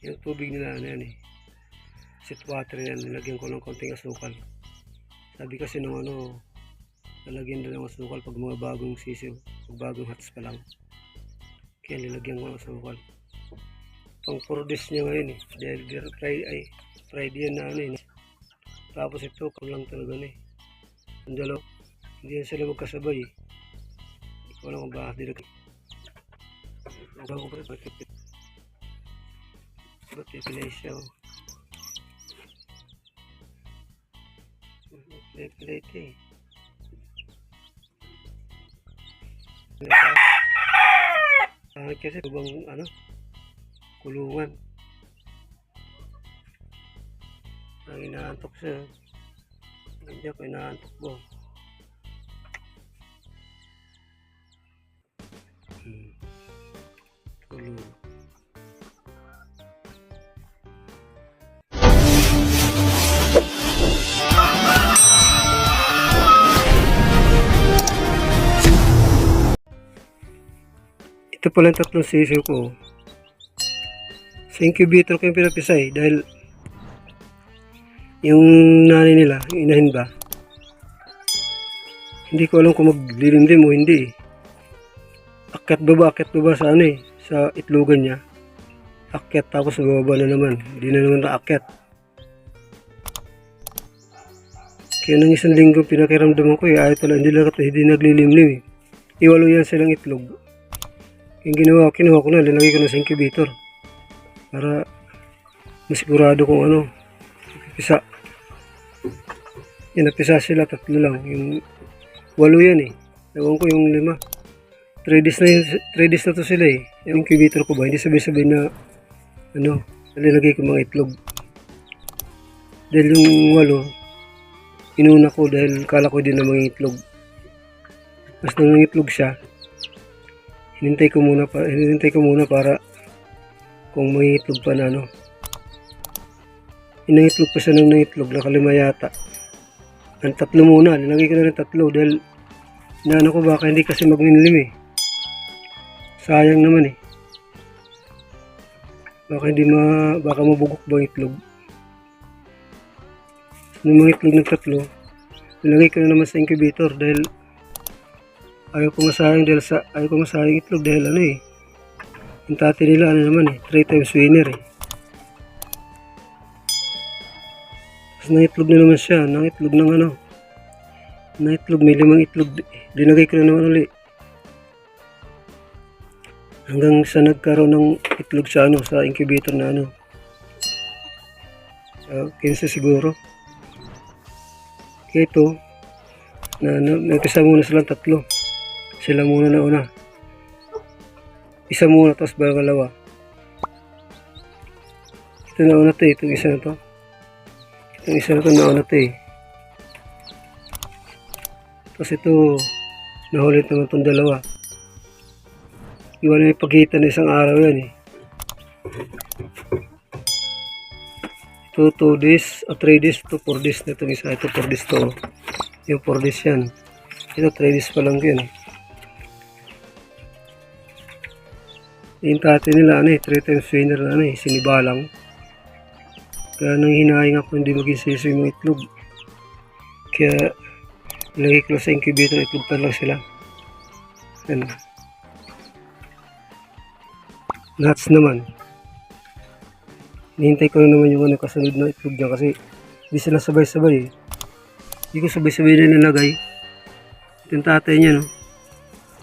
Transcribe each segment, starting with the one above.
Yung tubig nila ano yan eh, sweet water yan, nilagyan ko ng konting asukal. Sabi kasi nung ano, lalagyan din ng asukal pag mga bagong sisiw, pag bagong hats pa lang. Kaya nilagyan ko ng asukal. Pang produce niya ngayon eh, dahil fried yan na ano eh. Tapos ito, lang talaga na eh. Ang dalaw, hindi yan sila magkasabay eh. Hindi ko alam kung bakit nilagay. Ang bago pa rin, ba't pipilay siya oh. Pipilay ito eh. Kahit kasi bang ano, kulungan. Ang inaantok siya. Hindi ako inaantok mo. Kulungan. Ito pala yung tatlong sisiw ko. Sa incubator ko yung pinapisay dahil yung nanay nila, yung inahin ba, hindi ko alam kung maglilimlim o hindi. Akyat baba sa ano eh, sa itlogan niya. Akyat tapos bababa na naman, hindi na naman naakyat. Kaya nang isang linggo pinakiramdaman ko eh, ayaw talaga hindi naglilimlim eh. Iwalo yan silang itlog. Yung kinuha ko na, linagay ko na sa incubator para masigurado kung ano, pisa. Yan, napisa sila, tatlo lang. Yung 8 yan eh. Ewan ko yung 5. 3 days na to sila eh. Yung incubator ko ba, hindi sabay-sabay na ano, nalilagay ko mga itlog. Dahil yung 8, inuna ko dahil kala ko din na mga itlog. Mas nang itlog siya, hinintay ko muna para kung may itlog pa na ano. Inangitlog pa siya ng itlog, nakalima yata. Ang 3 muna, nilagay ko na ng 3 dahil inaano ko baka hindi kasi magminlim eh. Sayang naman eh. Baka mabugok ba ang itlog. Nung mga itlog ng 3, nilagay ko na naman sa incubator dahil ayaw ko masayang itlog dahil ano eh. Yung tati nila ano naman eh, 3 times winner eh. Naitlog na naman siya, nangitlog ng ano, naitlog, may 5 itlog, dinagay ko na naman ulit hanggang sa nagkaroon ng itlog sa ano, sa incubator na ano, 15 siguro. Kaya ito nagpisa muna silang 3, sila muna na una, isa muna tapos dalawa. Ito na una to, itong isa na to. Yung isa na ito nauna ito eh. Tapos ito, nahulit naman itong 2. Iwan na yung pagkita na isang araw yan eh. Ito 2 days, o 3 days, ito 4 days na itong isa. Ito 4 days to. Yung 4 days yan. Ito 3 days pa lang yun eh. Yung tati nila ano eh, 3 times winner na ano eh, sinibalang. Kaya nang hinahing ako hindi maging sisiw yung itlog. Kaya ilagay ko sa incubator, itlog pa lang sila. Ano. Nuts naman. Nihintay ko na naman yung ano, kasunod na itlog dyan kasi hindi sila sabay-sabay eh. Hindi ko sabay-sabay na nilagay. Ito yung tatay niya no.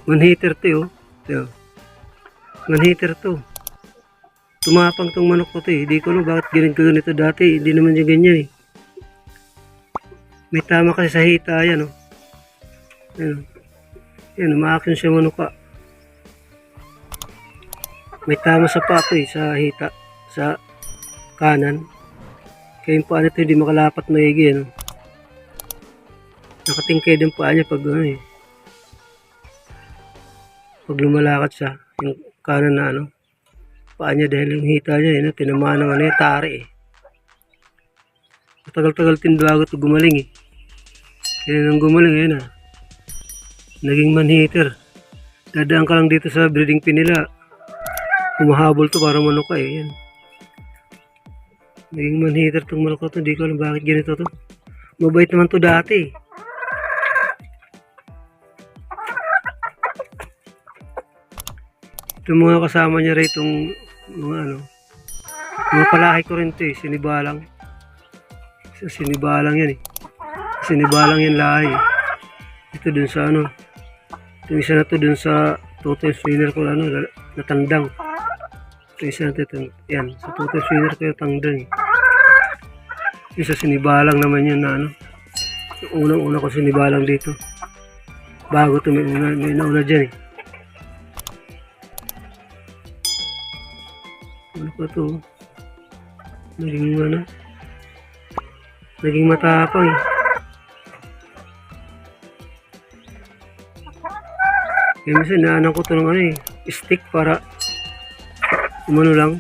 Manhitter to oh. Ito. Manhitter to. Tumapang tong manok ko to eh. Hindi ko alam bakit ganito dati. Hindi naman yung ganyan eh. May tama kasi sa hita. Ayan o. Ayan. Ayan, umaakin siya manok ka. May tama sa pato eh. Sa hita. Sa kanan. Kaya yung paa nito hindi makalapat maigi. Ano? Nakatingkay din paa niya pag ano eh. Pag lumalakad siya. Yung kanan na ano. Paa niya dahil yung hita niya yun, tinamaan ng ano yung tari eh. Matagal-tagal tindago ito gumaling eh. Kaya nang gumaling yun ah. Naging manhitter. Dadaan ka lang dito sa breeding pin nila. Humahabol to para manok ka eh. Yan. Naging manhitter tong manok na to. Hindi ko alam bakit ganito to. Mabait naman to dati. Ito mga kasama niya rin itong mga ano. Mga palahi ko rin to eh. Sinibalang. Sinibalang yan eh. Sinibalang yan lahi. Ito dun sa ano. Ito isa na to dun sa totem swinner ko ano. Natandang. Ito isa na to. Yan. Sa totem swinner ko yung tandang eh. Isa sinibalang naman yan na ano. Yung unang-una ko sinibalang dito. Bago to may nauna dyan eh. Ano pa to? Naging ano? Naging matapang eh. Kaya minsan naanan ko to ng ano eh. Stick para umano lang.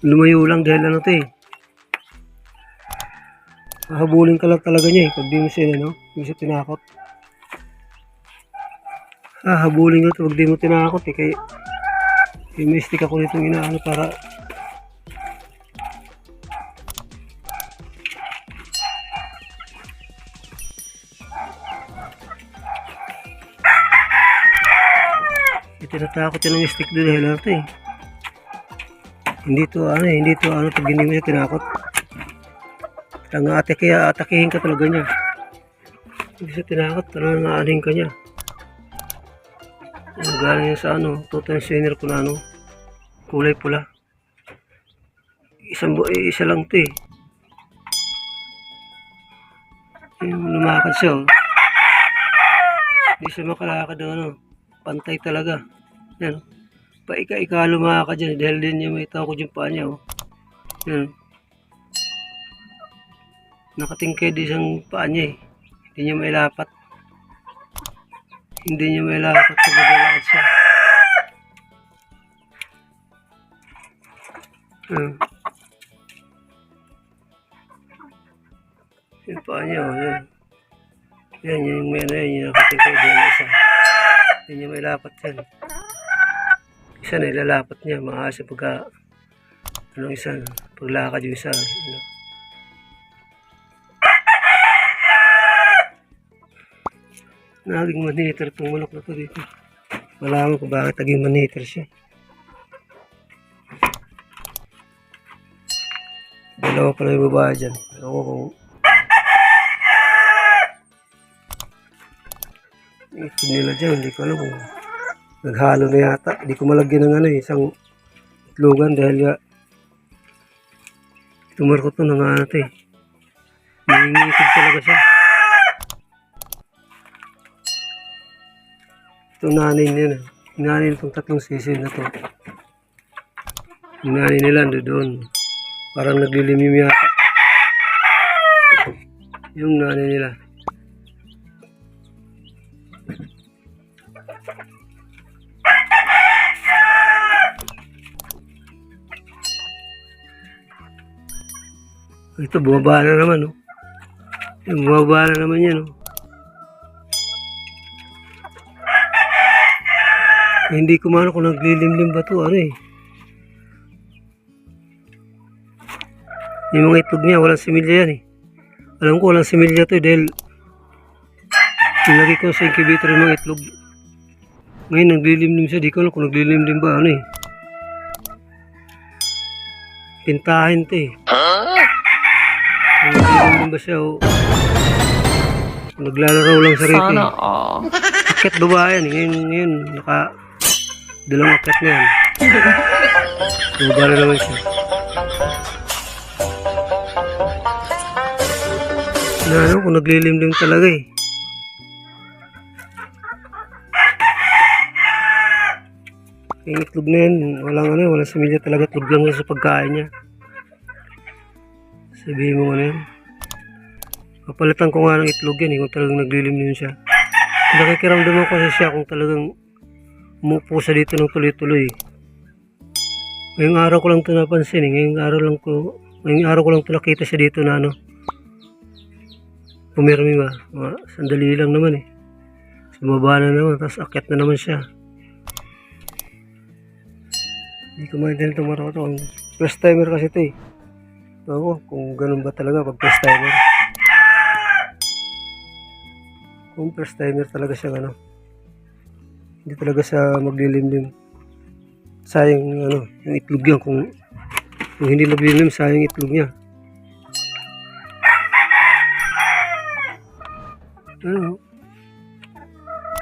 Lumayo lang dahil ano to eh. Hahabulin ka lang talaga niya eh. Pag di mo siya ano. Di mo siya tinakot. Hahabulin ka to pag di mo tinakot eh. Kaya may stick ako nitong inaano para tinatakot yun ng stick doon dahil ito eh. Hindi to ano pag hindi mo siya tinakot. Kaya atakihin ka talaga niya. Hindi siya tinakot, parang naaning ka niya. Galing sa ano, totem swinner ko na ano, kulay pula. Isa lang to eh. Lumakad siya oh. Hindi siya makalakad ano, pantay talaga. Yan. Paika-ika lumakad dyan dahil din niya may takot yung paa niya oh. Yan. Nakatingkay din isang paa niya eh. Hindi niya may lapat. Hindi niya may lapat sa bagalakad siya. Yung paa niya oh. Yan. Yan yung may ano yan. Yung nakatingkay din isa. Hindi niya may lapat yan. Isa na ilalapat niya. Maayos yung pagka anong isa. Paglakad yung isa. Ano. Naging manhitter itong manok na to dito. Malaman ko bakit naging manhitter siya. Dalawa pala yung babae dyan. Ako kung itog nila dyan. Hindi ko alam kung naghalo na yata. Hindi ko malagyan ng ano isang itlogan dahil ya tumarko to ng ano to eh. Nangingitig talaga siya. Ito nanay nila. Nanay itong tatlong sisi na to. Yung nanay nila doon. Parang naglilimim yata. Yung nanay nila. Ito bumaba na naman oh. Yung bumaba na naman yan oh. Hindi ko man kung naglilimlim ba ito, ano eh. Yung mga itlog niya, walang similya yan eh. Alam ko walang similya ito dahil nilagay ko sa incubator yung mga itlog. Ngayon naglilimlim siya, di ko alam kung naglilimlim ba, ano eh. Pintahin ito eh. Naglilimlim ba siya o naglalaraw lang sa rito eh. Akit baba yan eh. Ngayon dalawang akit na yan. Baba na naman siya. Ano, kung naglilimlim talaga eh. Yung itlog na yan, walang similya talaga. Itlog lang sa pagkain niya. Sabihin mo ano yan. Papalitan ko nga ng itlog yan eh, kung talagang naglilimlim siya. Nakikiramdaman ko siya kung talagang umupo sa dito ng tuloy-tuloy. Ngayong araw ko lang ito napansin eh. Ngayong araw ko lang ito nakita siya dito na ano. Pumirmi ba? Sandali lang naman eh. Bumaba na naman, tapos akyat na naman siya. Hindi ko maintindihan itong maraw ito. First timer kasi ito eh. Oo, kung ganun ba talaga pag first timer. Kung first timer talaga siya ano, hindi talaga siya maglilimlim. Sayang ano, yung itlog yan kung hindi naglilim, sayang itlog niya. Ano?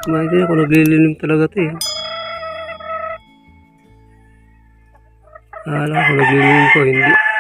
Kumain din ako, naglililim talaga ito eh. Akala ko naglililim ko, hindi.